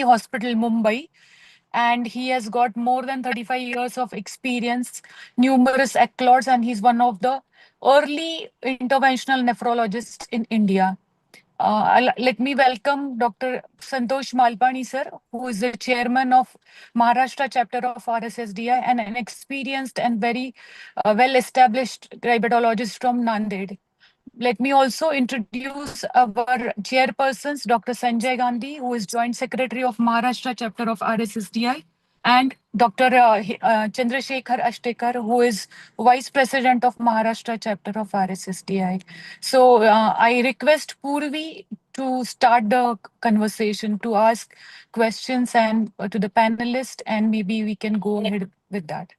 Hospital, Mumbai. And he has got more than 35 years of experience, numerous accolades, and he's one of the early interventional nephrologists in India. Let me welcome Dr. Santosh Malpani, sir, who is the chairman of Maharashtra chapter of RSSDI and an experienced and very well-established diabetologist from Nanded. Let me also introduce our chairpersons, Dr. Sanjay Gandhi, who is Joint Secretary of Maharashtra chapter of RSSDI, and Dr. Chandrashekhar Ashtekar, who is Vice President of Maharashtra chapter of RSSDI. So I request Purvi to start the conversation, to ask questions and to the panelists, and maybe we can go ahead with that.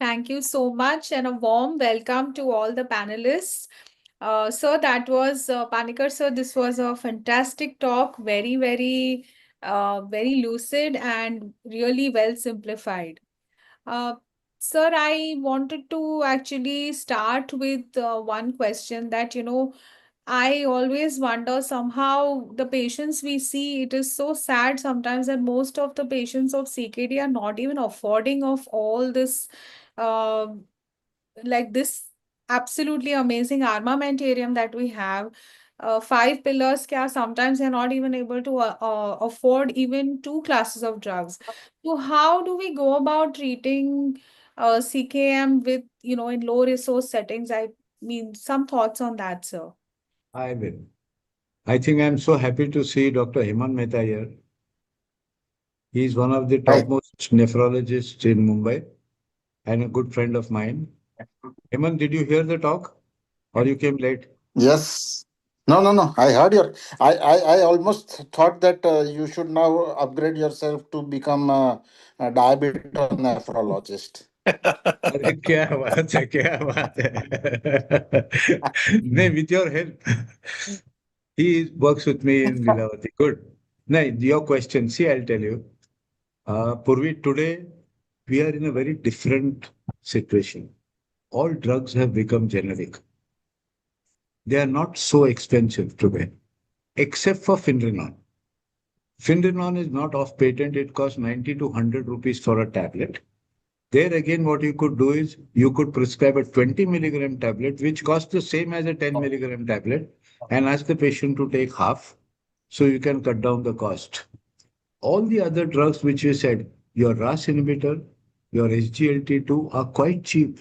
Thank you so much and a warm welcome to all the panelists. So that was Panikar, sir. This was a fantastic talk, very lucid and really well simplified. Uh, Sir, I wanted to actually start with one question that, I always wonder somehow the patients we see, it is so sad sometimes that most of the patients of CKD are not even affording of all this, uh, like this absolutely amazing armamentarium that we have. Five pillars, kya sometimes they're not even able to afford even two classes of drugs. So how do we go about treating CKM with, in low resource settings? I mean, some thoughts on that, sir. I will. I think I'm so happy to see Dr. Hemant Mehta here. He is one of the Hi. topmost nephrologists in Mumbai and a good friend of mine. Hemant, did you hear the talk or you came late? Yes. No. I heard your. I almost thought that you should now upgrade yourself to become a diabetes nephrologist. अरे क्या बात है क्या बात है नहीं with your help he works with me in Lilavati. Good. Now your question, see, I'll tell you. Purvi, today we are in a very different situation. All drugs have become generic. They are not so expensive today, except for Finrenon. Finrenon is not off patent. It costs 90 to 100 rupees for a tablet. There again, what you could do is you could prescribe a 20 milligram tablet, which costs the same as a 10 milligram tablet, and ask the patient to take half, so you can cut down the cost. All the other drugs which you said, your RAS inhibitor, your SGLT2 are quite cheap.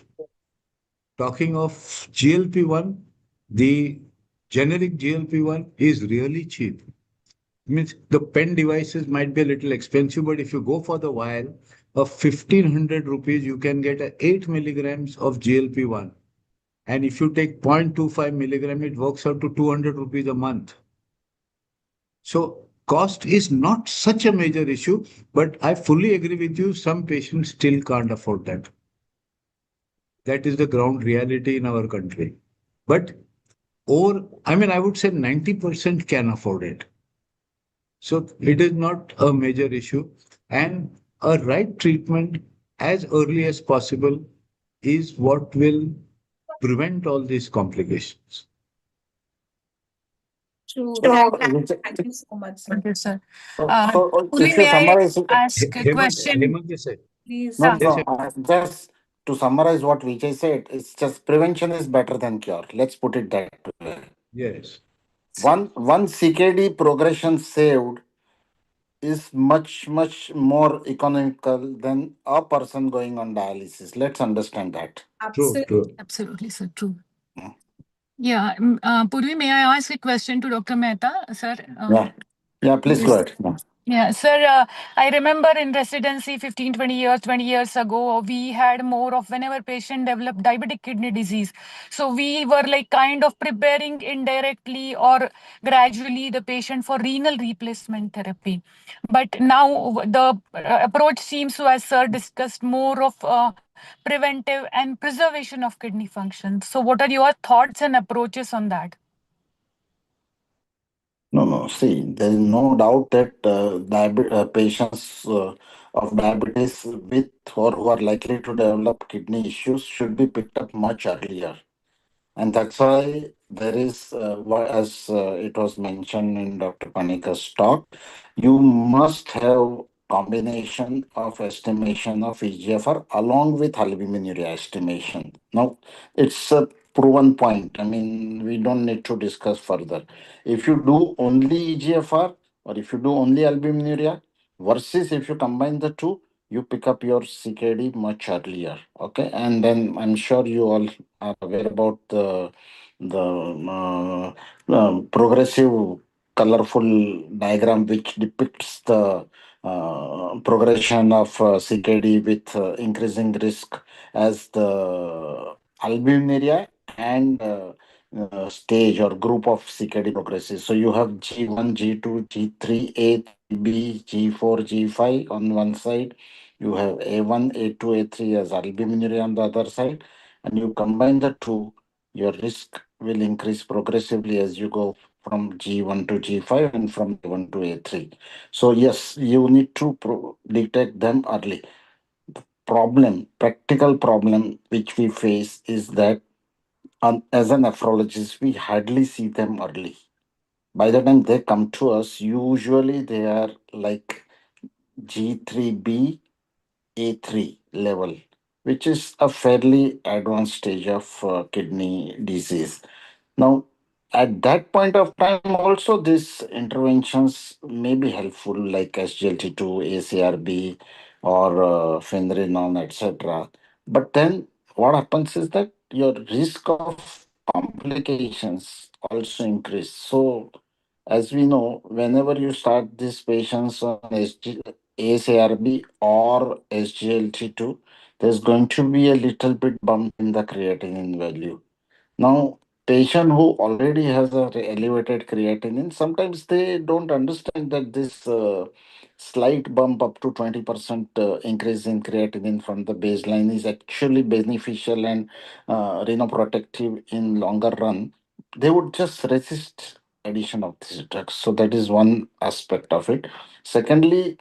Talking of GLP-1, the generic GLP-1 is really cheap. Means the pen devices might be a little expensive, but if you go for the vial of 1500 rupees, you can get a 8 milligrams of GLP-1. And if you take 0.25 milligram, it works out to 200 rupees a month. So cost is not such a major issue, but I fully agree with you. Some patients still can't afford that. That is the ground reality in our country. But I would say 90% can afford it. So it is not a major issue. And a right treatment as early as possible is what will prevent all these complications. True. Thank you so much, sir. Thank you, sir. If you May I summarize, ask a question? Hemant, yes, sir. Please. no, just to summarize what Vijay said, it's just prevention is better than cure. Let's put it that way. Yes. One CKD progression saved is much more economical than a person going on dialysis. Let's understand that. Absolutely. Absolutely, sir. True. Mm. Yeah. Purvi, may I ask a question to Dr. Mehta, sir? Yeah, please go ahead. Yeah. Yeah, sir, I remember in residency 15, 20 years ago, we had more of whenever patient developed diabetic kidney disease. So we were like kind of preparing indirectly or gradually the patient for renal replacement therapy. But now the approach seems to, as sir discussed, more of preventive and preservation of kidney function. So what are your thoughts and approaches on that? No. See, there is no doubt that patients of diabetes with or who are likely to develop kidney issues should be picked up much earlier. And that's why there is, as it was mentioned in Dr. Panikar's talk, you must have combination of estimation of EGFR along with albuminuria estimation. Now, it's a proven point. I mean, we don't need to discuss further. If you do only EGFR or if you do only albuminuria versus if you combine the two, you pick up your CKD much earlier. Okay, and then I'm sure you all are aware about the progressive colorful diagram which depicts the progression of CKD with increasing risk as the albuminuria and stage or group of CKD progresses. So you have G1, G2, G3, A, 3B, G4, G5 on one side. You have A1, A2, A3 as albuminuria on the other side, and you combine the two, your risk will increase progressively as you go from G1 to G5 and from A1 to A3. So, yes, you need to detect them early. Practical problem which we face is that as a nephrologist, we hardly see them early. By the time they come to us, usually they are like G3B, A3 level, which is a fairly advanced stage of kidney disease. Now, at that point of time, also these interventions may be helpful, like SGLT2, ACRB, or Fenrinon, etc. But then what happens is that your risk of complications also increase. So, as we know, whenever you start these patients on ACRB or SGLT2, there's going to be a little bit bump in the creatinine value. Now, patient who already has a elevated creatinine, sometimes they don't understand that this slight bump up to 20% increase in creatinine from the baseline is actually beneficial and renoprotective in longer run. They would just resist addition of these drugs. So that is one aspect of it. Secondly,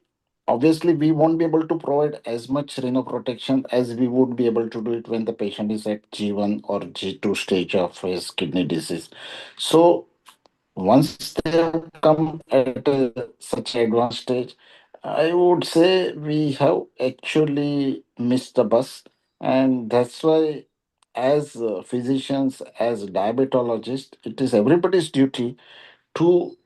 obviously we won't be able to provide as much renoprotection as we would be able to do it when the patient is at G1 or G2 stage of his kidney disease. So once they have come at such advanced stage, I would say we have actually missed the bus, and that's why as physicians, as diabetologists, it is everybody's duty to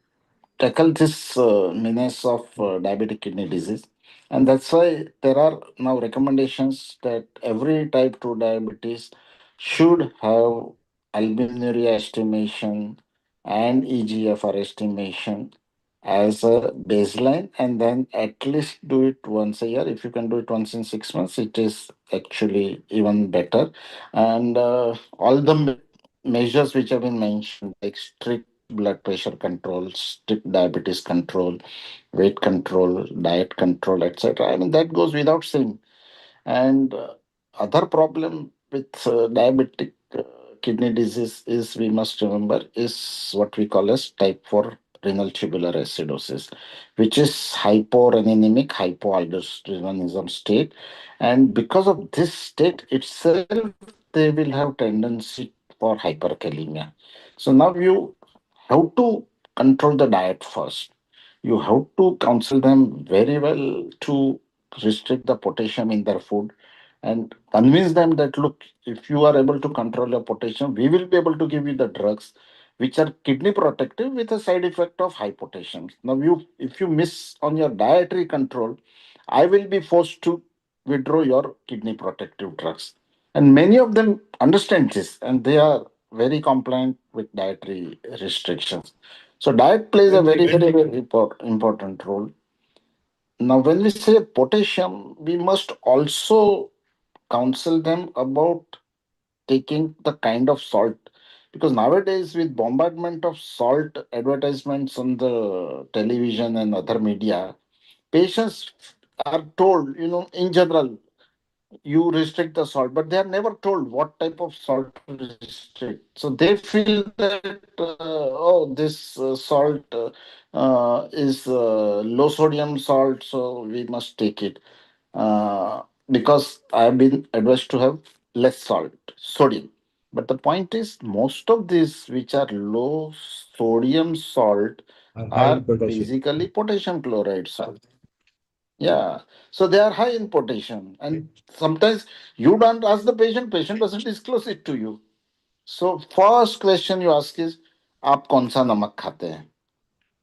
tackle this menace of diabetic kidney disease. And that's why there are now recommendations that every type 2 diabetes should have albuminuria estimation and EGFR estimation as a baseline, and then at least do it once a year. If you can do it once in 6 months, it is actually even better. And all the measures which have been mentioned, like strict blood pressure control, strict diabetes control, weight control, diet control, etc. I mean, that goes without saying. And other problem with diabetic kidney disease is, we must remember, is what we call as type 4 renal tubular acidosis, which is hyporeninemic, hypoaldosteronism state. And because of this state itself, they will have tendency for hyperkalemia. So now you have to control the diet first. You have to counsel them very well to restrict the potassium in their food and convince them that, look, if you are able to control your potassium, we will be able to give you the drugs which are kidney protective with a side effect of high potassium. Now, if you miss on your dietary control, I will be forced to withdraw your kidney protective drugs. And many of them understand this and they are very compliant with dietary restrictions. So diet plays a very important role. Now, when we say potassium, we must also counsel them about taking the kind of salt, because nowadays with bombardment of salt advertisements on the television and other media, patients are told, in general, you restrict the salt, but they are never told what type of salt to restrict. So they feel that, oh, this salt is low sodium salt, so we must take it. Because I have been advised to have less salt, sodium. But the point is, most of these which are low sodium salt Are high are in potassium. basically potassium chloride salt. Yeah. So they are high in potassium. And sometimes you don't ask the patient, patient doesn't disclose it to you. So first question you ask is, आप कौन सा नमक खाते हैं?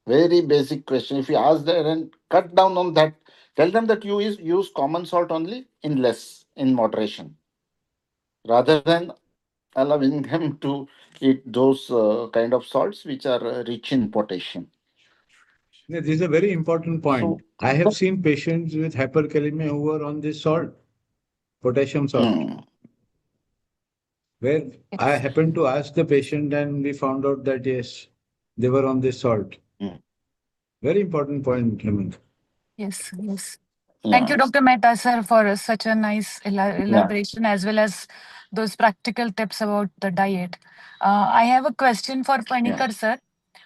Very basic question. If you ask that and cut down on that, tell them that you use common salt only in less, in moderation, rather than allowing them to eat those kind of salts which are rich in potassium. Yeah, this is a very important point. So, I have seen patients with hyperkalemia who are on this salt, potassium salt, hmm, where I Yes. happened to ask the patient and we found out that yes, they were on this salt. hmm, Very important point, Hemant. Yes. Yes. Thank you, yeah, Dr. Mehta, sir, for such a nice yeah, elaboration as well as those practical tips about the diet. I have a question for yeah, Panikar, sir.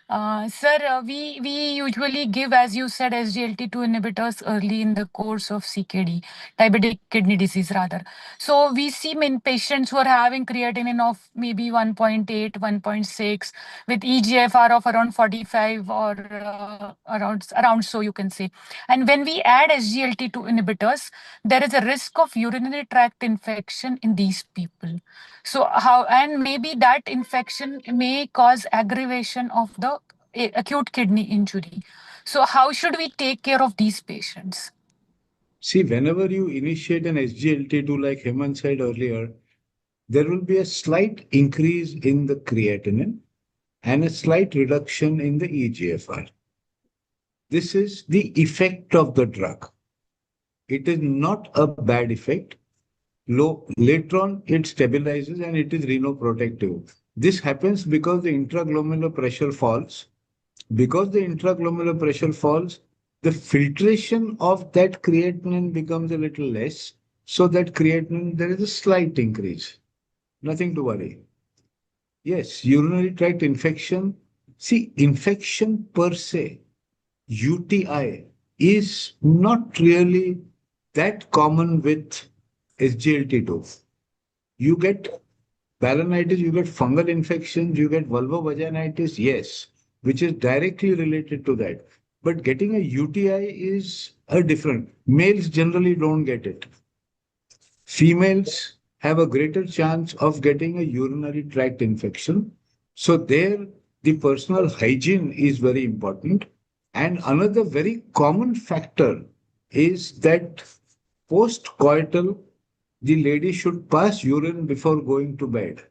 Sir, we usually give, as you said, SGLT2 inhibitors early in the course of CKD, diabetic kidney disease, rather. So we see in patients who are having creatinine of maybe 1.8, 1.6, with EGFR of around 45 or around so you can say. And when we add SGLT2 inhibitors, there is a risk of urinary tract infection in these people. So how, and maybe that infection may cause aggravation of the acute kidney injury. So how should we take care of these patients? See, whenever you initiate an SGLT2, like Hemant said earlier, there will be a slight increase in the creatinine and a slight reduction in the EGFR. This is the effect of the drug. It is not a bad effect. Later on, it stabilizes and it is renoprotective. This happens because the intraglomerular pressure falls. Because the intraglomerular pressure falls, the filtration of that creatinine becomes a little less. So that creatinine, there is a slight increase. Nothing to worry. Yes, urinary tract infection. See, infection per se, UTI, is not really that common with SGLT2. You get balanitis, you get fungal infections, you get vulvovaginitis, yes, which is directly related to that. But getting a UTI is a different. Males generally don't get it. Females have a greater chance of getting a urinary tract infection. So there, the personal hygiene is very important. And another very common factor is that post-coital, the lady should pass urine before going to bed.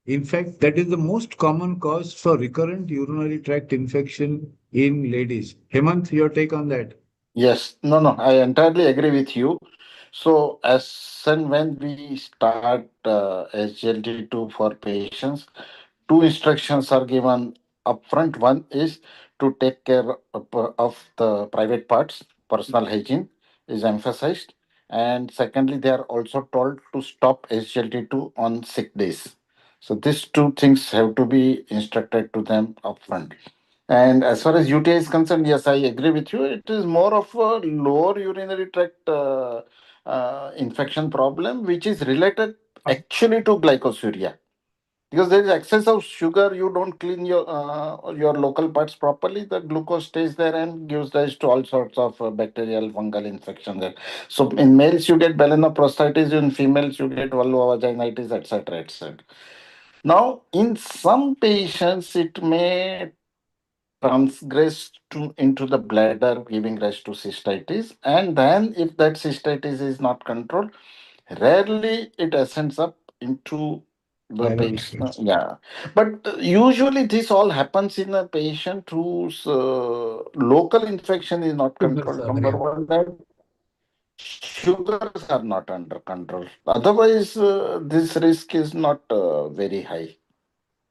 In fact, that is the most common cause for recurrent urinary tract infection in ladies. Hemant, your take on that? yes. No, no, I entirely agree with you. So, as and when we start SGLT2 for patients, two instructions are given upfront. One is to take care of the private parts, personal hygiene is emphasized. And secondly, they are also told to stop SGLT2 on sick days. So, these two things have to be instructed to them upfront. And as far as UTI is concerned, yes, I agree with you. It is more of a lower urinary tract infection problem, which is related actually to glycosuria. Because there is excess of sugar, you don't clean your local parts properly. The glucose stays there and gives rise to all sorts of bacterial, fungal infection there. So in males you get melanoprostatitis, in females you get vulvovaginitis, etc., etc. Now, in some patients, it may transgress into the bladder, giving rise to cystitis. And then, if that cystitis is not controlled, rarely it ascends up into the patient. Viral. Yeah, but usually this all happens in a patient whose local infection is not controlled. Number one, and sugars are not under control. Otherwise, this risk is not very high.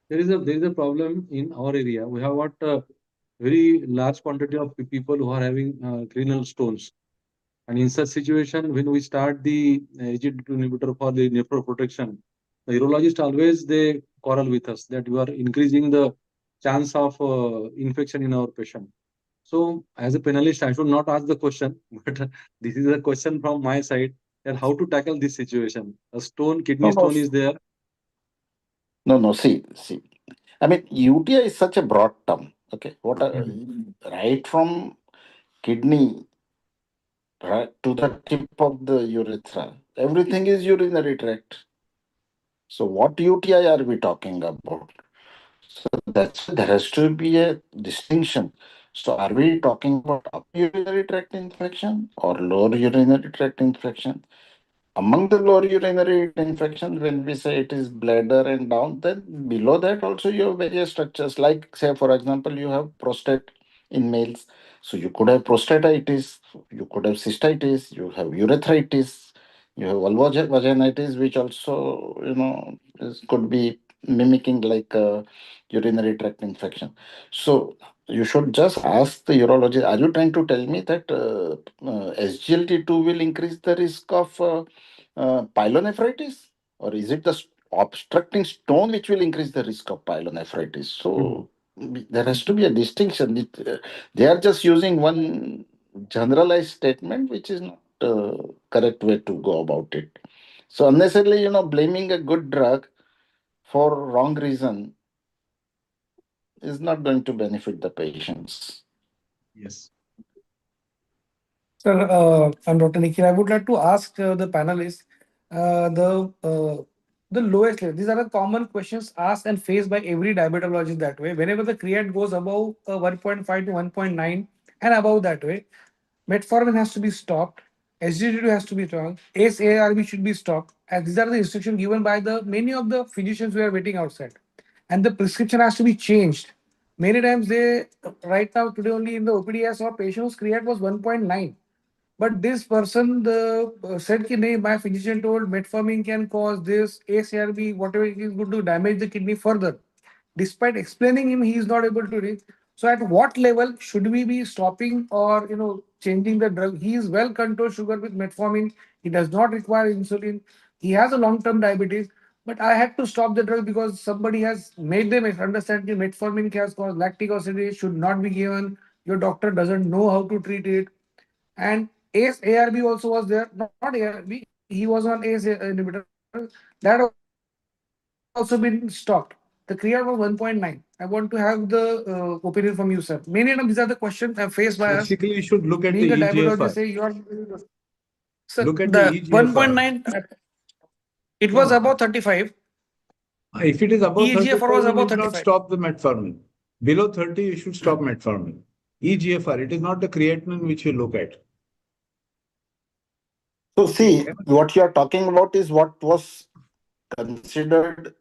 There is a problem in our area. We have got a very large quantity of people who are having renal stones. And in such situation, when we start the SGLT2 inhibitor for the nephroprotection, the urologist always they quarrel with us that we are increasing the chance of infection in our patient. So, as a panelist, I should not ask the question, but this is a question from my side that how to tackle this situation. A stone, No, kidney no, stone is there. No, no. See. I mean, UTI is such a broad term. Okay, right from kidney right to the tip of the urethra, everything is urinary tract. So, what UTI are we talking about? So that's why there has to be a distinction. So, are we talking about upper urinary tract infection or lower urinary tract infection? Among the lower urinary tract infections, when we say it is bladder and down, then below that also you have various structures. Like, say, for example, you have prostate in males. So you could have prostatitis, you could have cystitis, you have urethritis, you have vulvovaginitis, which also, could be mimicking like a urinary tract infection. So you should just ask the urologist, are you trying to tell me that SGLT2 will increase the risk of pyelonephritis, or is it the obstructing stone which will increase the risk of pyelonephritis? So there has to be a distinction. They are just using one generalized statement, which is not correct way to go about it. So unnecessarily, blaming a good drug for wrong reason is not going to benefit the patients. Yes. Sir, I'm Dr. Nikhil. I would like to ask the panelists the lowest level. These are the common questions asked and faced by every diabetologist that way. Whenever the creat goes above 1.5 to 1.9 and above that way, metformin has to be stopped. SGLT2 has to be stopped. ACE-ARB should be stopped. And these are the instructions given by the many of the physicians who are waiting outside. And the prescription has to be changed. Many times they, right now, today only in the OPD, I saw patients creat was 1.9. But this person said कि नहीं, my physician told metformin can cause this, ACRB, whatever it is going to damage the kidney further. Despite explaining him, he is not able to reach. So at what level should we be stopping or changing the drug? He is well controlled sugar with metformin. He does not require insulin. He has a long-term diabetes. But I had to stop the drug because somebody has made them understand that metformin can cause lactic acidosis, should not be given. Your doctor doesn't know how to treat it. And ACE ARB also was there, not ARB, he was on ACE inhibitor. That also been stopped. The creat was 1.9. I want to have the opinion from you, sir. Many of these are the questions faced by us. Being a Basically, you should look at the diabetologist, say you are. EGFR. Sir, Look at the the EGFR. 1.9, it was No, above 35. if it is above EGFR 35, was you above need not 35. stop the metformin. Below 30, you should stop metformin. EGFR, it is not the creatinine which you look at. So see, what you are talking about is what was considered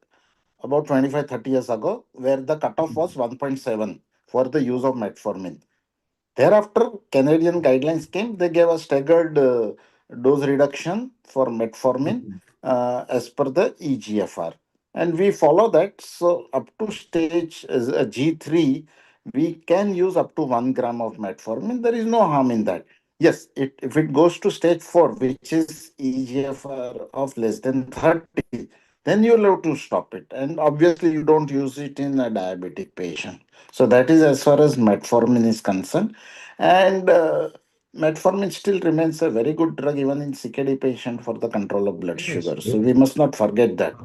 about 25, 30 years ago, where the cutoff was 1.7 for the use of metformin. Thereafter, Canadian guidelines came. They gave a staggered dose reduction for metformin as per the EGFR. And we follow that. So, up to stage G3, we can use up to 1 gram of metformin. There is no harm in that. Yes, if it goes to stage 4, which is EGFR of less than 30, then you'll have to stop it. And obviously, you don't use it in a diabetic patient. So, that is as far as metformin is concerned. And metformin still remains a very good drug even in CKD patient for the control of blood Yes. sugar. So we must not forget that.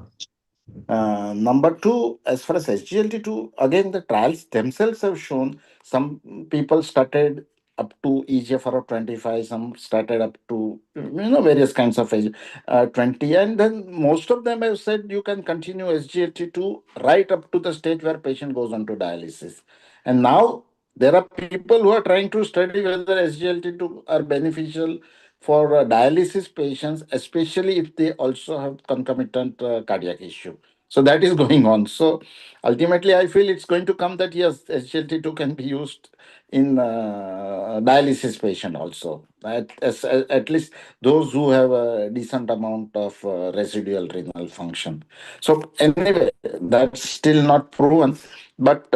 Number two, as far as SGLT2, again, the trials themselves have shown some people started up to EGFR of 25, some started up to, various kinds of age, 20. And then most of them have said you can continue SGLT2 right up to the stage where patient goes on to dialysis. And now there are people who are trying to study whether SGLT2 are beneficial for dialysis patients, especially if they also have concomitant cardiac issue. So that is going on. So ultimately, I feel it's going to come that yes, SGLT2 can be used in dialysis patient also. At least those who have a decent amount of residual renal function. So anyway, that's still not proven. But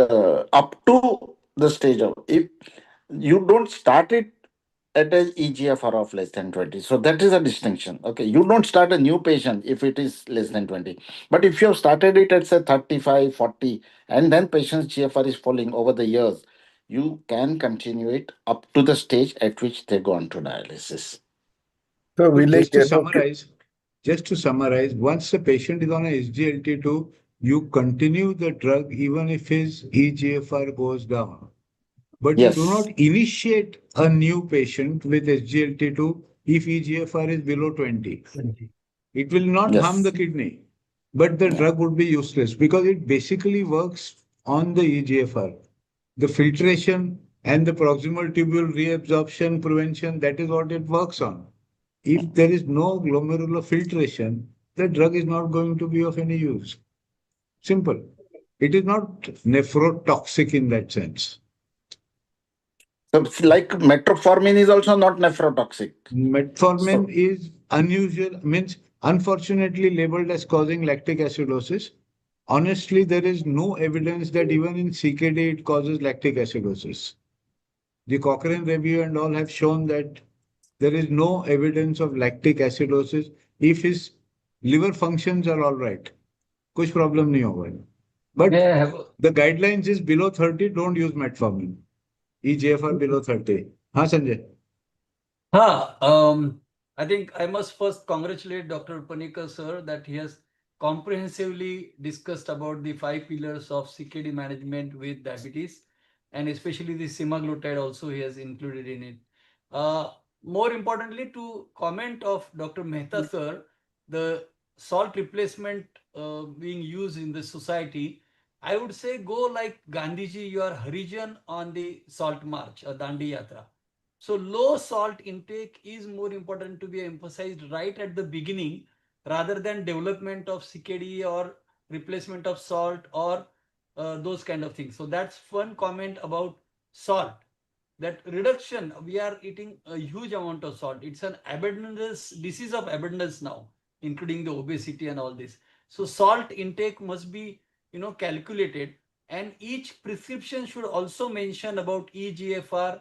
up to the stage of, if you don't start it at a EGFR of less than 20. So that is a distinction. Okay. You don't start a new patient if it is less than 20. But if you have started it at say 35, 40, and then patient's GFR is falling over the years, you can continue it up to the stage at which they go on to dialysis. So we Just like to summarize, once the patient is on a SGLT2, you continue the drug even if his EGFR goes down. But you do not Yes. initiate a new patient with SGLT2 if EGFR is below 20. It will not harm the Yes. kidney, but the Yeah. drug would be useless because it basically works on the EGFR. The filtration and the proximal tubule reabsorption prevention, that is what it works on. If there is no glomerular filtration, the drug is not going to be of any use. Simple. It is not nephrotoxic in that sense. So it's like metformin is also not nephrotoxic. Metformin So is unusual, means unfortunately labeled as causing lactic acidosis. Honestly, there is no evidence that even in CKD it causes lactic acidosis. The Cochrane review and all have shown that there is no evidence of lactic acidosis if his liver functions are all right. कुछ problem नहीं होगा. May But I have the guidelines is below 30, don't use metformin. EGFR below 30. हाँ Sanjay. I think I must first congratulate Dr. Panikar sir that he has comprehensively discussed about the five pillars of CKD management with diabetes, and especially the semaglutide also he has included in it. Uh, More importantly, to comment of Dr. Mehta sir, the salt replacement being used in the society, I would say go like Gandhiji, you are Harijan on the salt march, or Dandi Yatra. So low salt intake is more important to be emphasized right at the beginning rather than development of CKD or replacement of salt or those kind of things. So that's one comment about salt. That reduction, we are eating a huge amount of salt. It's an abundance disease of abundance now, including the obesity and all this. So salt intake must be calculated, and each prescription should also mention about EGFR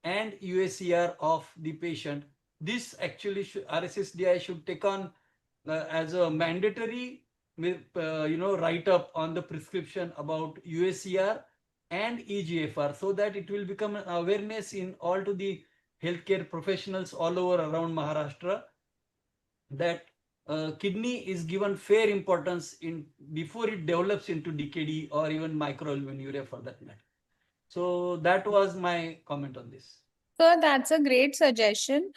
and UACR of the patient. This actually RSSDI should take on as a mandatory write up on the prescription about UACR and EGFR, so that it will become an awareness in all to the healthcare professionals all over around Maharashtra that kidney is given fair importance in before it develops into DKD or even microalbuminuria for that matter. So that was my comment on this. Sir, that's a great suggestion.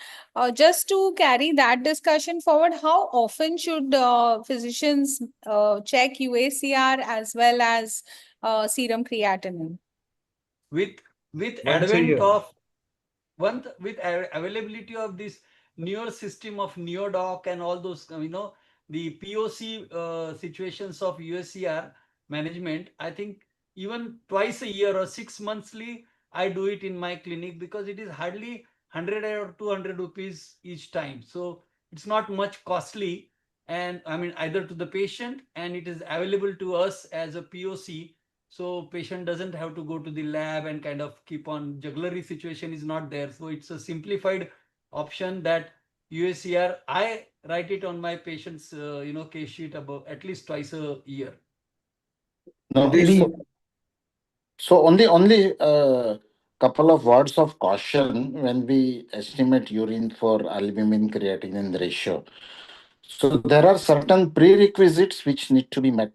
Just to carry that discussion forward, how often should physicians check UACR as well as serum creatinine? with with Once a advent year. of availability of this newer system of neodoc and all those the POC situations of USCR management, I think even twice a year or 6 monthly I do it in my clinic, because it is hardly 100 or 200 rupees each time, so it's not much costly, and I mean either to the patient, and it is available to us as a POC, so patient doesn't have to go to the lab and kind of keep on jugglery situation is not there. So it's a simplified option that USCR, I write it on my patient's case sheet about at least twice a year. no. Any So only couple of words of caution when we estimate urine for albumin creatinine ratio. So there are certain prerequisites which need to be met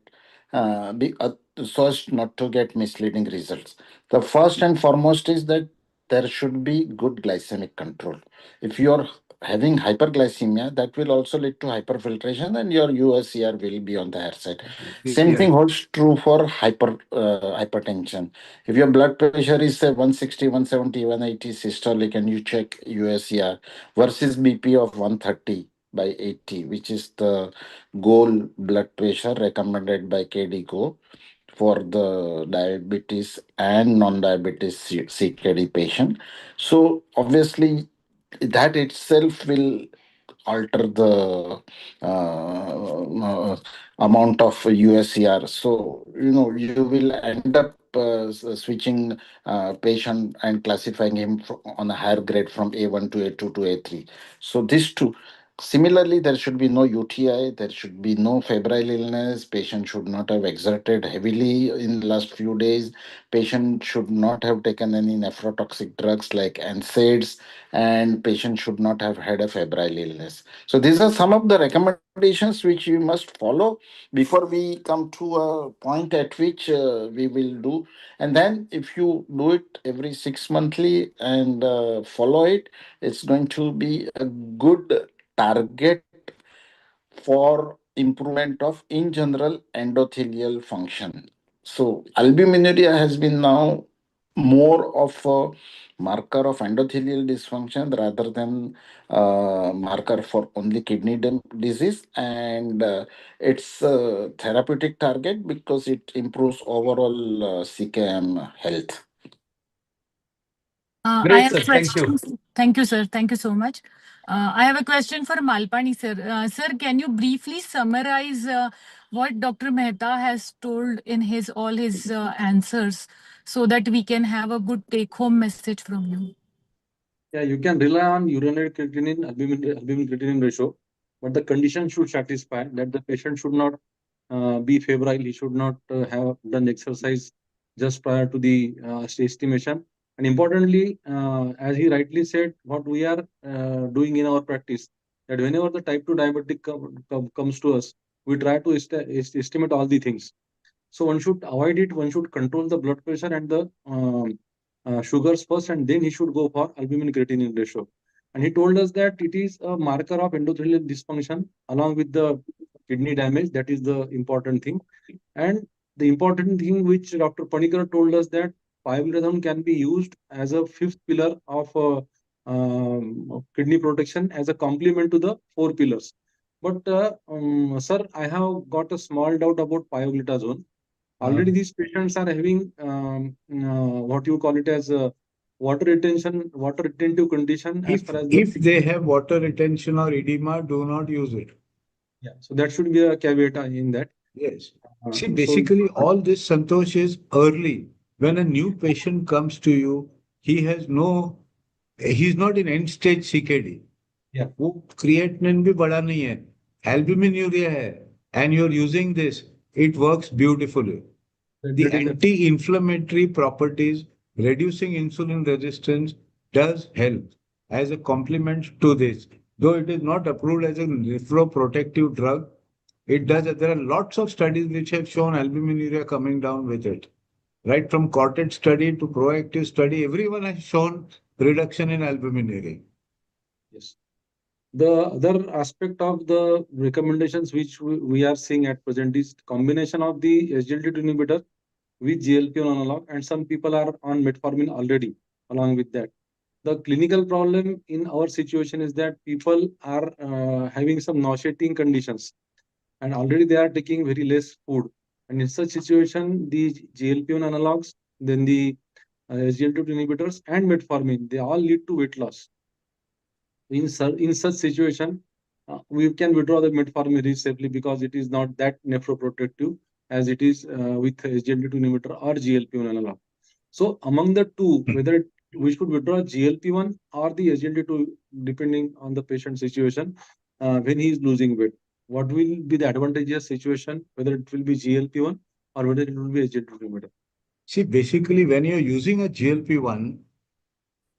so as not to get misleading results. The first and foremost is that there should be good glycemic control. If you are having hyperglycemia, that will also lead to hyperfiltration and your USCR will be on the higher side. Same Yeah. thing holds true for hypertension. If your blood pressure is say 160, 170, 180 systolic and you check USCR versus BP of 130 by 80, which is the goal blood pressure recommended by KDIGO for the diabetes and non-diabetes CKD patient. So obviously that itself will alter the amount of USCR. So you will end up switching patient and classifying him on a higher grade from A1 to A2 to A3. So these two. Similarly, there should be no UTI, there should be no febrile illness, patient should not have exerted heavily in the last few days, patient should not have taken any nephrotoxic drugs like NSAIDs, and patient should not have had a febrile illness. So these are some of the recommendations which you must follow before we come to a point at which we will do. And then if you do it every 6 monthly and follow it, it's going to be a good target for improvement of in general endothelial function. So albuminuria has been now more of a marker of endothelial dysfunction rather than marker for only disease, and it's a therapeutic target because it improves overall CKM health. I Great, have sir. a Thank you. question. Thank you, sir. Thank you so much. I have a question for Malpani, sir. Sir, can you briefly summarize what Dr. Mehta has told in his all his answers so that we can have a good take-home message from you? Yeah, you can rely on urinary creatinine, albumin creatinine ratio, but the condition should satisfy that the patient should not be febrile. He should not have done exercise just prior to the estimation. And importantly, as he rightly said, what we are doing in our practice, that whenever the type 2 diabetic comes to us, we try to estimate all the things. So one should avoid it. One should control the blood pressure and the sugars first, and then he should go for albumin creatinine ratio. And he told us that it is a marker of endothelial dysfunction along with the kidney damage. That is the important thing. And the important thing which Dr. Panikar told us that pioglitazone can be used as a fifth pillar of kidney protection as a complement to the four pillars. But sir, I have got a small doubt about pioglitazone. Already these patients are having what you call it as a water retentive condition as far as If they have water retention or edema, do not use it. yeah. So that should be a caveat in that. Yes. See, So basically, all this, Santosh, is early. When a new patient comes to you, he's not in end stage CKD. yeah, वो creatinine भी बढ़ा नहीं है, albuminuria है, and you're using this, it works beautifully. The that is anti-inflammatory properties, reducing insulin resistance does help as a complement to this. Though it is not approved as a nephroprotective drug, it does. There are lots of studies which have shown albuminuria coming down with it. Right from quartet study to proactive study, everyone has shown reduction in albuminuria. yes. The other aspect of the recommendations which we are seeing at present is combination of the SGLT2 inhibitor with GLP-1 analog, and some people are on metformin already along with that. The clinical problem in our situation is that people are having some nauseating conditions, and already they are taking very less food. And in such situation, the GLP-1 analogs, then the SGLT2 inhibitors and metformin, they all lead to weight loss. In such situation, we can withdraw the metformin very safely because it is not that nephroprotective as it is with SGLT2 inhibitor or GLP-1 analog. So among the two, whether we should withdraw GLP-1 or the SGLT2 depending on the patient situation when he is losing weight. What will be the advantageous situation, whether it will be GLP-1 or whether it will be SGLT2 inhibitor? See, basically, when you're using a GLP-1,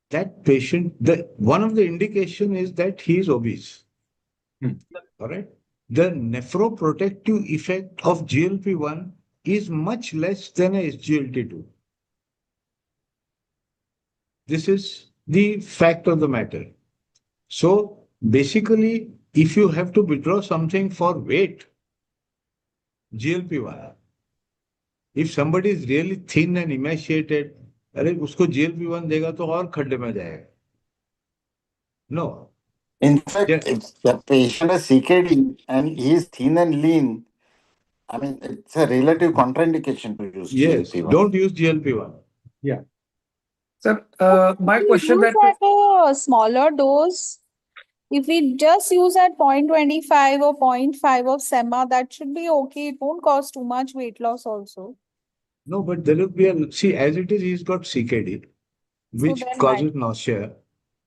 that patient, one of the indication is that he is obese. All right. The nephroprotective effect of GLP-1 is much less than a SGLT2. This is the fact of the matter. So basically, if you have to withdraw something for weight, GLP-1. If somebody is really thin and emaciated, अरे उसको GLP-1 देगा तो और खड्डे में जाएगा. No. In fact, Yeah. if the patient has CKD and he is thin and lean, I mean, it's a relative contraindication to use Yes, GLP-1. don't use GLP-1. Yeah. Sir, my question Use that at a smaller dose. If we just use at 0.25 or 0.5 of SEMA, that should be okay. It won't cause too much weight loss also. No, but there will be see, as it is, he's got CKD, So which then why? causes nausea.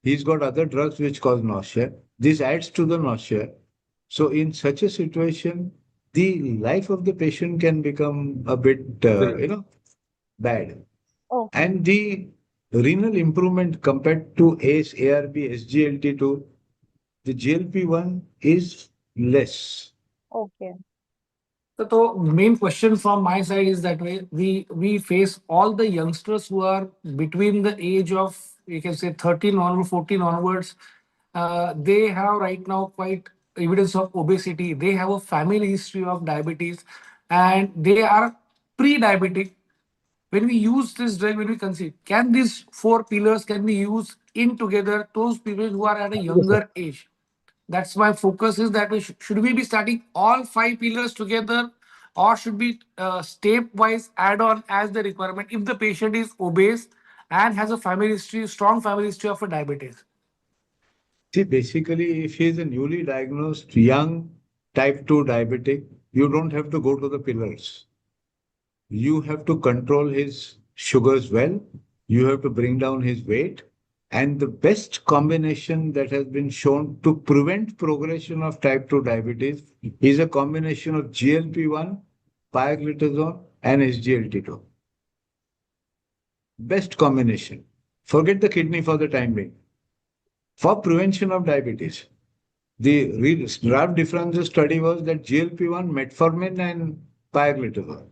He's got other drugs which cause nausea. This adds to the nausea. So in such a situation, the life of the patient can become a bit, Very. bad. Okay. And the renal improvement compared to ACE, ARB, SGLT2, the GLP-1 is less. Okay. So main question from my side is that we face all the youngsters who are between the age of, you can say, 13 onward, 14 onwards. They have right now quite evidence of obesity. They have a family history of diabetes, and they are pre-diabetic. When we use this drug, when we conceive, can these four pillars can be used in together? Those people who are at a Yes, sir. younger age. That's my focus, is that we should we be starting all five pillars together, or should we stepwise add on as the requirement if the patient is obese and has a family history, strong family history of a diabetes? See, basically, if he is a newly diagnosed young type 2 diabetic, you don't have to go to the pillars. You have to control his sugars well. You have to bring down his weight. And the best combination that has been shown to prevent progression of type 2 diabetes is a combination of GLP-1, pioglitazone, and SGLT2. Best combination. Forget the kidney for the time being. For prevention of diabetes, the draft differential study was that GLP-1, metformin, and pioglitazone.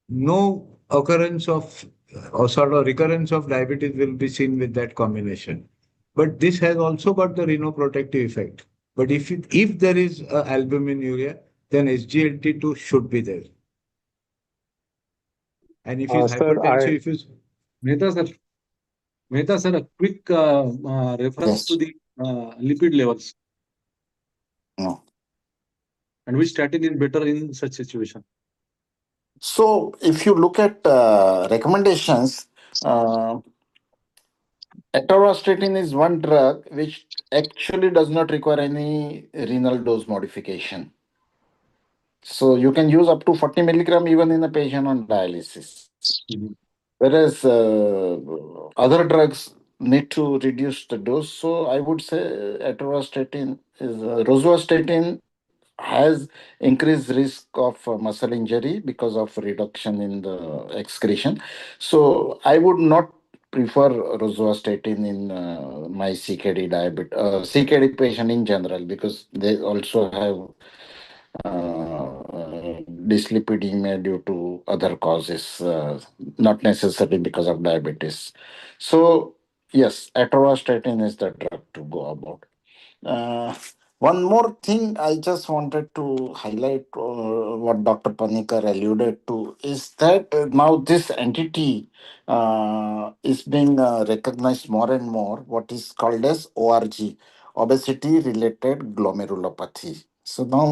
No occurrence of or sort of recurrence of diabetes will be seen with that combination. But this has also got the renoprotective effect. But if there is albuminuria, then SGLT2 should be there. And if he's Sir, hypertensive, if he's Mehta sir, Mehta sir, a quick reference to Yes. the lipid levels No. and which statin is better in such situation. So if you look at recommendations, uh, atorvastatin is one drug which actually does not require any renal dose modification. So you can use up to 40 milligram even in a patient on dialysis. Mhm. Whereas other drugs need to reduce the dose. So I would say atorvastatin is rosuvastatin has increased risk of muscle injury because of reduction in the excretion. So I would not prefer rosuvastatin in my CKD patient in general, because they also have dyslipidemia due to other causes, not necessarily because of diabetes. So yes, atorvastatin is the drug to go about. Uh, One more thing I just wanted to highlight, what Dr. Panikar alluded to, is that now this entity is being recognized more and more, what is called as ORG, obesity related glomerulopathy. So now,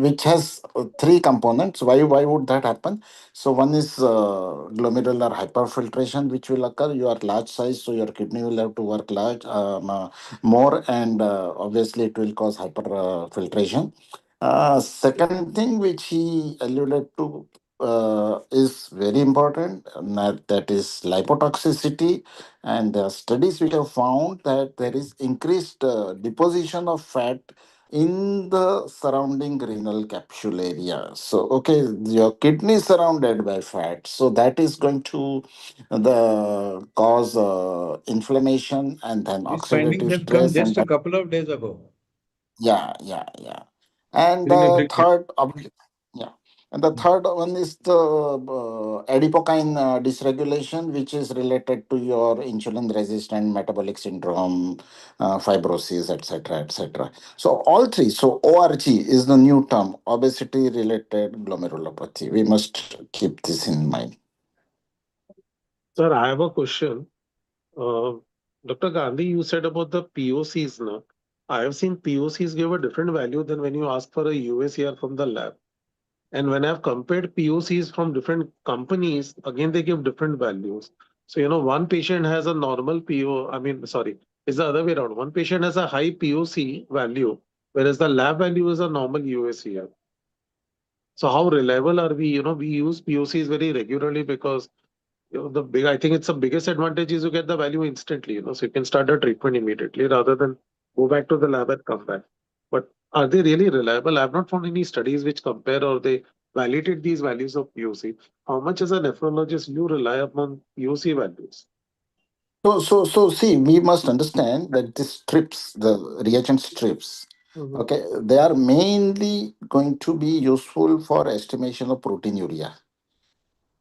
which has three components. Why would that happen? So one is glomerular hyperfiltration, which will occur. You are large size, so your kidney will have to work more, and obviously it will cause hyperfiltration. Second thing which he alluded to is very important, and that is lipotoxicity. And there are studies which have found that there is increased deposition of fat in the surrounding renal capsule area. So, okay, your kidney is surrounded by fat, so that is going to the cause inflammation and then these findings oxidative have come stress, and just a that, couple of days ago. yeah. And Renal the treatment. third, yeah, and the third one is the adipokine dysregulation, which is related to your insulin resistant metabolic syndrome, fibrosis, etc., etc. So all three. So ORG is the new term, obesity related glomerulopathy. We must keep this in mind. sir, I have a question. Uh, Dr. Gandhi, you said about the POCs now. I have seen POCs give a different value than when you ask for a USCR from the lab. And when I've compared POCs from different companies, again, they give different values. So, one patient has a normal it's the other way around. One patient has a high POC value, whereas the lab value is a normal USCR. So how reliable are we? We use POCs very regularly because The big, I think it's the biggest advantage is you get the value instantly, so you can start the treatment immediately rather than go back to the lab and come back. But are they really reliable? I've not found any studies which compare or they validate these values of POC. How much as a nephrologist you rely upon POC values? So see, we must understand that the strips, the reagent strips, Mhm, okay, they are mainly going to be useful for estimation of proteinuria.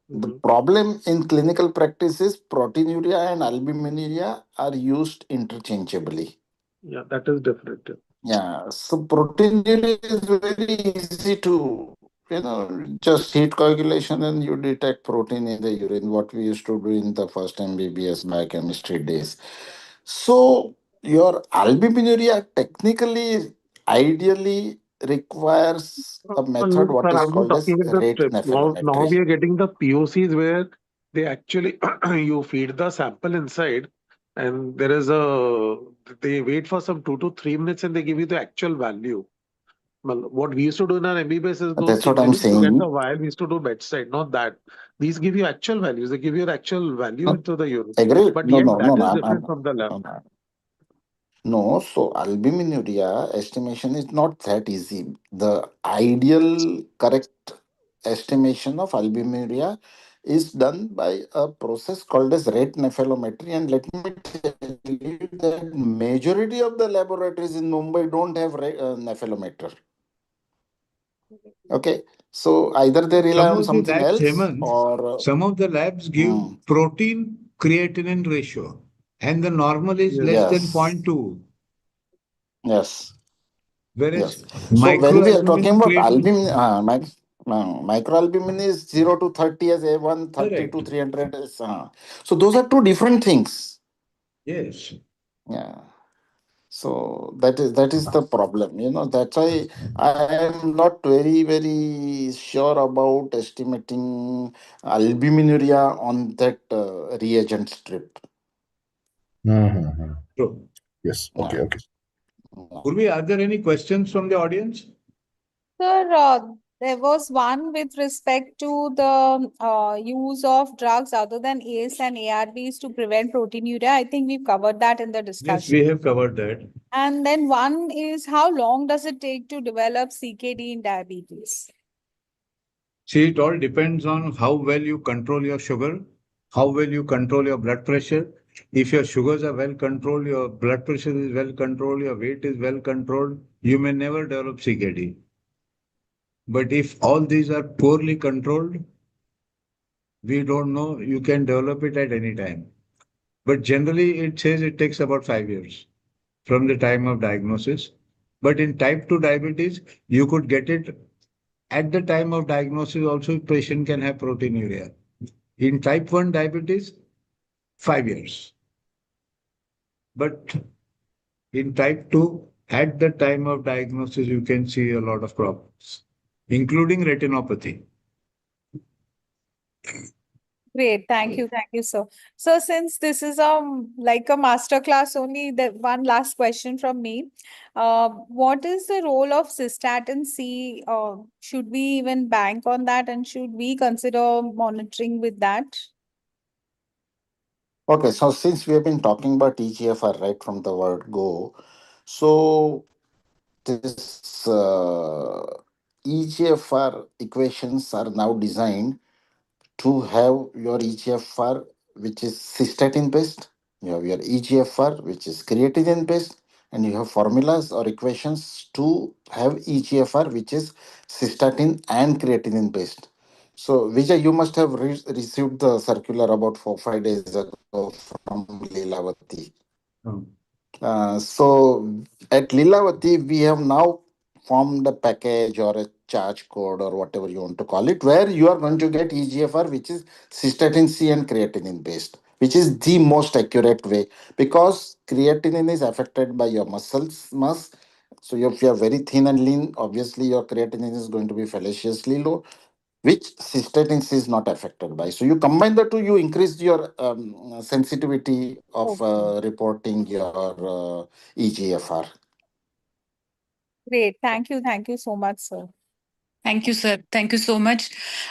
The mhm. problem in clinical practice is proteinuria and albuminuria are used interchangeably. Yeah, that is different. Yeah, so proteinuria is very easy to, just heat coagulation and you detect protein in the urine, what we used to do in the first MBBS biochemistry days. So your albuminuria technically, ideally requires a method what Sir, is I'm not called as talking with the rate strips. Now nephelometry. we are getting the POCs where they actually you feed the sample inside and they wait for some 2 to 3 minutes and they give you the actual value. Well, what we used to do in our MBBS is those That's what things. I'm We used to get the saying. vial, we used to do bedside, not that. These give you actual values. They give you the actual value No, into the urine. agree? But No, yet no, no, that no. is different from the lab. No, so albuminuria estimation is not that easy. The ideal correct estimation of albuminuria is done by a process called as rate nephelometry. And let me tell you that majority of the laboratories in Mumbai don't have nephelometer. Okay, so either they rely Some on of the something labs, else Hemant, or some of the labs give mm, protein creatinine ratio, and the normal is Yes. less than zero yes, point 0.2, yes. whereas Yes. So when we are talking microalbumin about creatinine. microalbumin is 0 to 30 as A1, 30 Correct. to 300 is. So those are two different things. Yes. Yeah. So that is the problem. That's why I am not very sure about estimating albuminuria on that reagent strip. Mm-hmm. True. Yes. Okay. Yeah. Okay. Yeah. Purvi, are there any questions from the audience? Sir, there was one with respect to the use of drugs other than ACE and ARBs to prevent proteinuria. I think we've covered that in the Yes, discussion. we have covered that. And then one is how long does it take to develop CKD in diabetes? See, it all depends on how well you control your sugar, how well you control your blood pressure. If your sugars are well controlled, your blood pressure is well controlled, your weight is well controlled, you may never develop CKD. But if all these are poorly controlled, we don't know, you can develop it at any time. But generally, it says it takes about 5 years from the time of diagnosis. But in type 2 diabetes, you could get it at the time of diagnosis also, patient can have proteinuria. In type 1 diabetes, 5 years. But in type 2, at the time of diagnosis, you can see a lot of problems, including retinopathy. Great, thank you, sir. So since this is like a master class only, the one last question from me. What is the role of cystatin C? Should we even bank on that, and should we consider monitoring with that? Okay, so since we have been talking about EGFR right from the word go, so this EGFR equations are now designed to have your EGFR, which is cystatin based, you have your EGFR, which is creatinine based, and you have formulas or equations to have EGFR, which is cystatin and creatinine based. So, Vijay, you must have received the circular about 4 5 days ago from Leelavati. Hmm. So at Lilavati, we have now formed a package or a charge code or whatever you want to call it, where you are going to get EGFR, which is cystatin C and creatinine based, which is the most accurate way because creatinine is affected by your muscles mass. So if you are very thin and lean, obviously your creatinine is going to be fallaciously low, which cystatin C is not affected by. So you combine the two, you increase your sensitivity of Okay. reporting your EGFR. Great. Thank you. Thank you so much, sir. Thank you, sir. Thank you so much.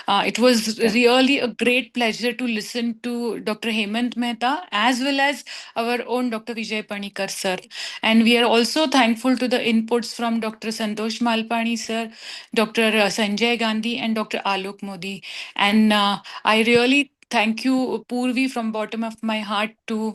It was really a great pleasure to listen to Dr. Hemant Mehta as well as our own Dr. Vijay Panikar, sir. And we are also thankful to the inputs from Dr. Santosh Malpani, sir, Dr. Sanjay Gandhi, and Dr. Alok Modi. And I really thank you, Purvi, from bottom of my heart to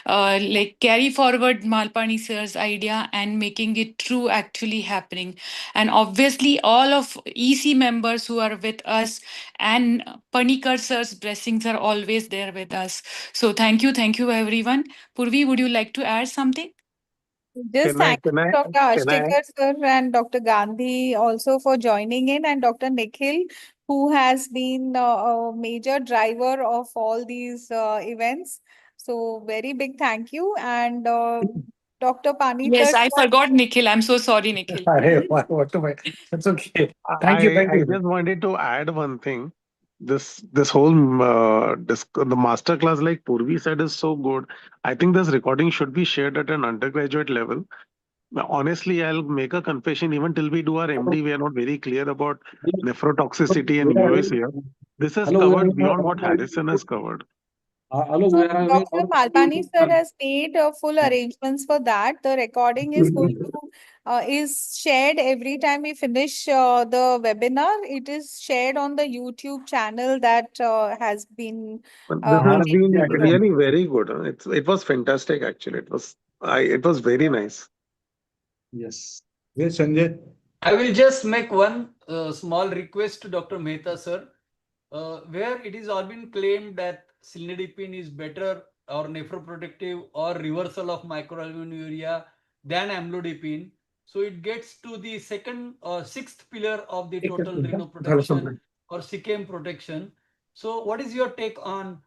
like carry forward Malpani sir's idea and making it true actually happening. And obviously all of EC members who are with us and Panikar sir's blessings are always there with us. So thank you everyone. Purvi, would you like to add something? Just Can I, thank can I, Dr. can I, Ashtekar sir and Dr. Gandhi also for joining in, and Dr. Nikhil, who has been a major driver of all these events. So very big thank you. And Dr. Yes, Panikar I sir. forgot Nikhil. I'm so sorry, Nikhil. Arey, what to my, that's okay. Thank you, thank I you. just wanted to add one thing. This whole the masterclass, like Purvi said, is so good. I think this recording should be shared at an undergraduate level. Honestly, I'll make a confession. Even till we do our MD, we are not very clear about nephrotoxicity and We are US having, here. This has hello, we are covered having beyond what Harrison has covered. hello, we So are having Dr. Malpani sir has made full arrangements for that. The recording is going to is shared every time we finish the webinar. It is shared on the YouTube channel that has been But this Uh-huh. has been Yeah, taken. good. really very good. Huh? It was fantastic actually. It was very nice. yes. Yes, Sanjay. I will just make one small request to Dr. Mehta, sir, where it is all been claimed that cilnidipine is better or nephroprotective or reversal of microalbuminuria than amlodipine. So it gets to the second or sixth pillar of the total renoprotection or CKM protection. So what is your take on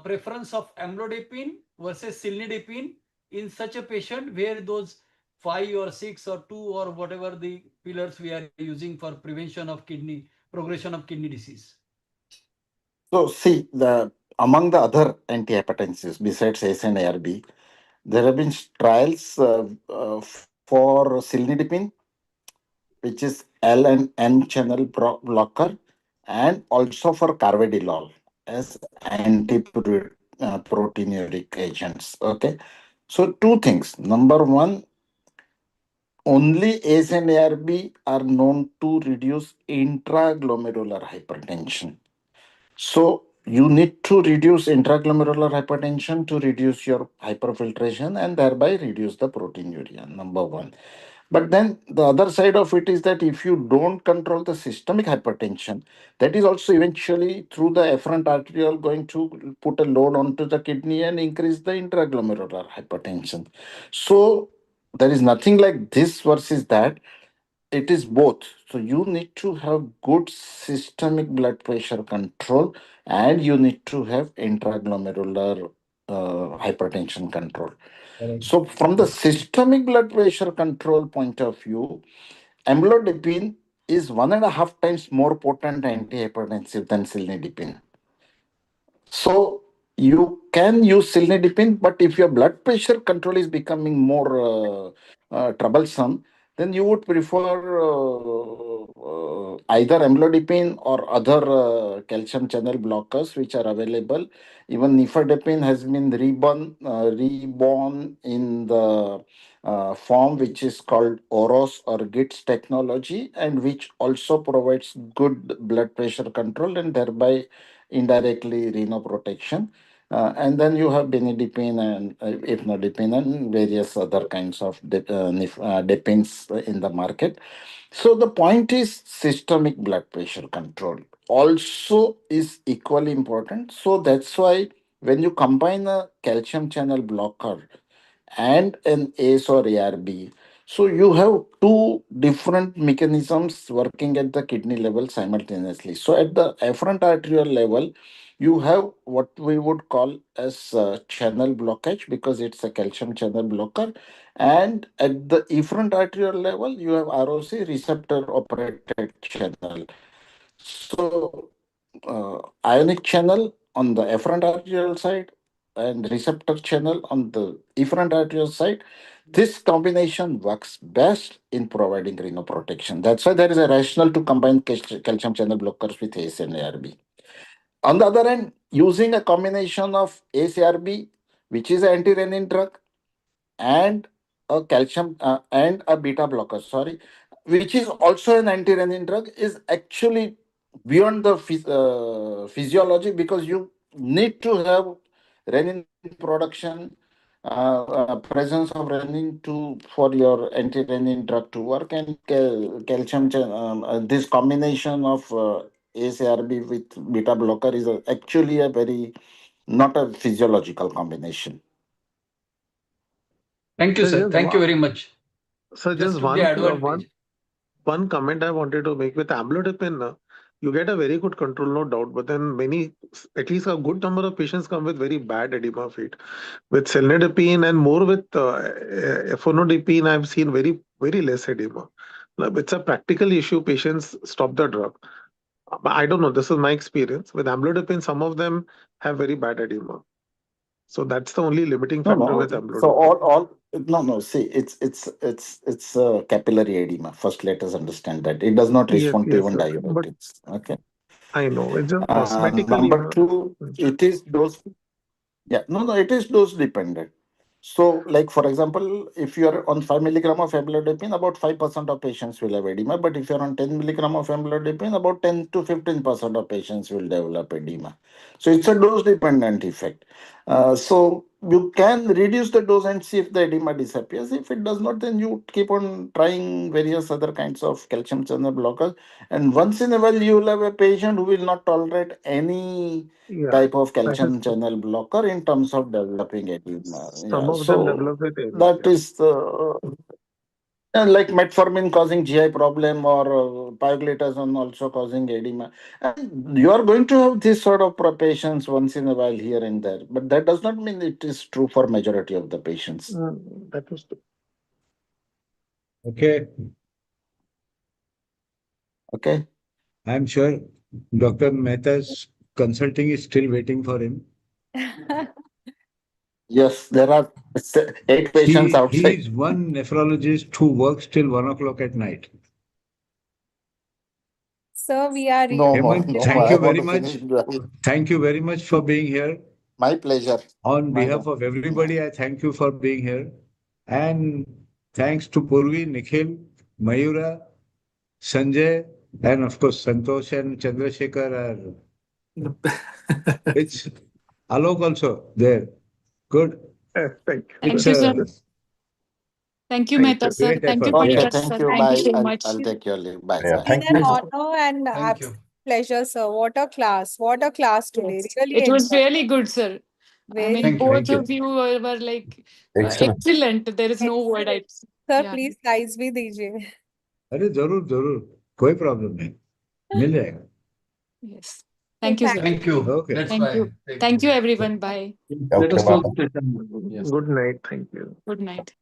preference of amlodipine versus cilnidipine in such a patient where those five or six or two or whatever the pillars we are using for prevention of kidney progression of kidney disease? So see, the among the other antihypertensives besides ACE and ARB, there have been trials for cilnidipine, which is L and N channel blocker, and also for carvedilol as anti-proteinuric agents. Okay, so two things. Number one, only ACE and ARB are known to reduce intraglomerular hypertension. So you need to reduce intraglomerular hypertension to reduce your hyperfiltration and thereby reduce the proteinuria, number one. But then the other side of it is that if you don't control the systemic hypertension, that is also eventually through the afferent arteriole going to put a load onto the kidney and increase the intraglomerular hypertension. So there is nothing like this versus that, it is both. So you need to have good systemic blood pressure control and you need to have intraglomerular hypertension control. Correct. So from the systemic blood pressure control point of view, amlodipine is 1.5 times more potent antihypertensive than cilnidipine. So you can use cilnidipine, but if your blood pressure control is becoming more troublesome, then you would prefer either amlodipine or other calcium channel blockers which are available. Even nifedipine has been reborn in the form which is called OROS or GITS technology, and which also provides good blood pressure control and thereby indirectly renoprotection. And then you have benidipine and ifnodipine and various other kinds of dipines in the market. So the point is systemic blood pressure control also is equally important. So that's why when you combine a calcium channel blocker and an ACE or ARB. So you have two different mechanisms working at the kidney level simultaneously. So at the afferent arterial level, you have what we would call as channel blockage because it's a calcium channel blocker. And at the efferent arterial level, you have ROC receptor operated channel. So ionic channel on the afferent arterial side, and receptor channel on the efferent arteriole side, this combination works best in providing rhinoprotection. That's why there is a rationale to combine calcium channel blockers with ACE and ARB. On the other hand, using a combination of ACE-ARB, which is an anti-renin drug, and a calcium and a beta blocker, sorry, which is also an anti-renin drug, is actually beyond the physiology, because you need to have renin production, presence of renin to for your anti-renin drug to work, and calcium this combination of ACE-ARB with beta blocker is actually a very not a physiological combination. Thank you, So sir. just Thank you one, very much. so Just just took the one advantage. one comment I wanted to make with amlodipine. You get a very good control, no doubt. But then at least a good number of patients come with very bad edema feet. With selnidipine and more with efonodipine, I've seen very less edema. Now, it's a practical issue. Patients stop the drug. But I don't know. This is my experience. With amlodipine, some of them have very bad edema. So that's the only limiting No, factor no. with So amlodipine. all no, no. See, it's capillary edema. First, let us understand that it does not Yes, respond to yes, even sir. But diuretics. Okay. I know it's just cosmetically. Number two, it is dose. Yeah, no, no, it is dose dependent. So, like for example, if you are on 5 milligram of amlodipine, about 5% of patients will have edema. But if you are on 10 milligram of amlodipine, about 10 to 15% of patients will develop edema. So it's a dose dependent effect. So you can reduce the dose and see if the edema disappears. If it does not, then you keep on trying various other kinds of calcium channel blockers. And once in a while, you will have a patient who will not tolerate any Yeah, type of that is calcium channel blocker in terms of developing edema. some Yeah, of them so develop with age. that Yeah. is the like metformin causing GI problem, or pioglitazone also causing edema. And you are going to have this sort of patients once in a while here and there, but that does not mean it is true for majority of the patients. That was Okay. Okay. I'm sure Dr. Mehta's consulting is still waiting for him. Yes, there are 8 patients He outside. is one nephrologist who works till 1 o'clock at night. Sir, we are No really more, Hemant, no more. thank I you want very to finish. much. Thank you very much for being here. My pleasure. On My behalf of everybody, I thank you for being here. And thanks to Purvi, Nikhil, Mayura, Sanjay, and of course Santosh and Chandrashekhar are. It's Alok also there. Good. thank you, It's Thank sir. you, sir. a Thank you, Thank Mehta you. sir. great Thank you, effort. Okay, Yeah. Panikar thank sir. you. Thank you Bye. so much. I'll take your leave. Bye. Yeah, Bye. been thank an you. honor and Thank you. pleasure, sir. What a class. What a class today. Yes. Really It was enjoyed. really good, sir. I Very mean, Thank you. both Thank of you. you were like Excellent. excellent. There is no word. excellent. Sir, Yeah. please size भी दीजिए. अरे जरूर जरूर कोई problem नहीं मिल जाएगा. Yes. So Thank you, sir. Thank you. Okay. Let's Thank bye. you. Thank you, everyone. Bye. Let Okay, us close bye. the session. Yes. Good night. Thank you. Good night.